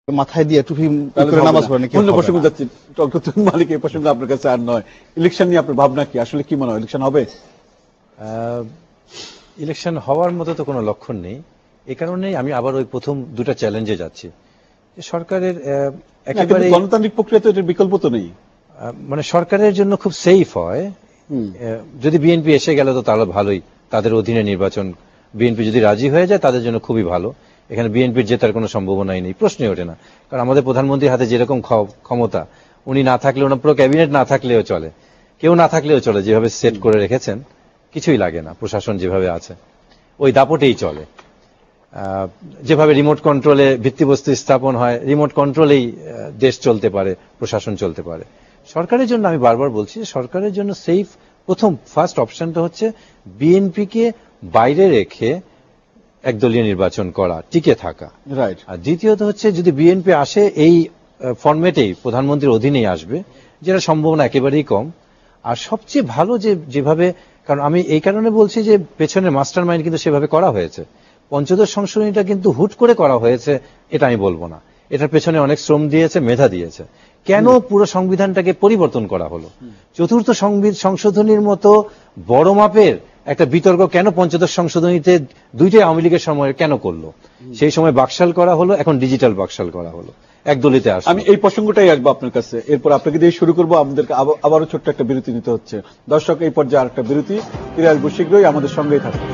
মাথায় দিয়ে টুপি করে নামাজ পড়েন অন্য প্রসঙ্গ যাচ্ছি ডক্টর মালিক, এই প্রসঙ্গ আপনার কাছে আর নয়। ইলেকশন নিয়ে আপনার ভাবনা কি? আসলে কি মনে হয় ইলেকশন হবে? ইলেকশন হওয়ার মতো তো কোনো লক্ষণ নেই। এই কারণেই আমি আবার ওই প্রথম দুটা চ্যালেঞ্জে যাচ্ছি। সরকারের একেবারে গণতান্ত্রিক প্রক্রিয়া তো এটার বিকল্প তো নেই। মানে সরকারের জন্য খুব সেফ হয় যদি বিএনপি এসে গেল, তো তাহলে ভালোই, তাদের অধীনে নির্বাচন। বিএনপি যদি রাজি হয়ে যায় তাদের জন্য খুবই ভালো। এখানে বিএনপির জেতার কোনো সম্ভাবনাই নেই, প্রশ্নই ওঠে না। কারণ আমাদের প্রধানমন্ত্রীর হাতে যেরকম ক্ষমতা, উনি না থাকলে, ওনার পুরো ক্যাবিনেট না থাকলেও চলে, কেউ না থাকলেও চলে, যেভাবে সেট করে রেখেছেন কিছুই লাগে না। প্রশাসন যেভাবে আছে ওই দাপটেই চলে। যেভাবে রিমোট কন্ট্রোলে ভিত্তিবস্তু স্থাপন হয়, রিমোট কন্ট্রোলেই দেশ চলতে পারে, প্রশাসন চলতে পারে। সরকারের জন্য আমি বারবার বলছি, সরকারের জন্য সেফ ফার্স্ট অপশনটা হচ্ছে বিএনপিকে বাইরে রেখে একদলীয় নির্বাচন করা, টিকে থাকা। রাইট। আর দ্বিতীয়ত হচ্ছে যদি বিএনপি আসে এই ফরম্যাটেই প্রধানমন্ত্রীর অধীনেই আসবে, যেটা সম্ভাবনা একেবারেই কম। আর সবচেয়ে ভালো যেভাবে, কারণ আমি এই কারণে বলছি যে পেছনের মাস্টার মাইন্ড কিন্তু সেভাবে করা হয়েছে। পঞ্চদশ সংশোধনীটা কিন্তু হুট করে করা হয়েছে এটা আমি বলবো না, এটার পেছনে অনেক শ্রম দিয়েছে, মেধা দিয়েছে। কেন পুরো সংবিধানটাকে পরিবর্তন করা হলো? চতুর্থ সংশোধনীর মতো বড় মাপের একটা বিতর্ক কেন পঞ্চদশ সংশোধনীতে দুইটাই আওয়ামী লীগের সময় কেন করলো? সেই সময় বাকশাল করা হলো, এখন ডিজিটাল বাকশাল করা হলো, একদলীতে আসলো। আমি এই প্রসঙ্গটাই আসবো আপনার কাছে, এরপর আপনাকে দিয়ে শুরু করবো। আমাদেরকে আবারও ছোট্ট একটা বিরতি নিতে হচ্ছে। দর্শক, এই পর্যায়ে আরেকটা বিরতি, ফিরে আসবো শীঘ্রই, আমাদের সঙ্গেই থাকবে।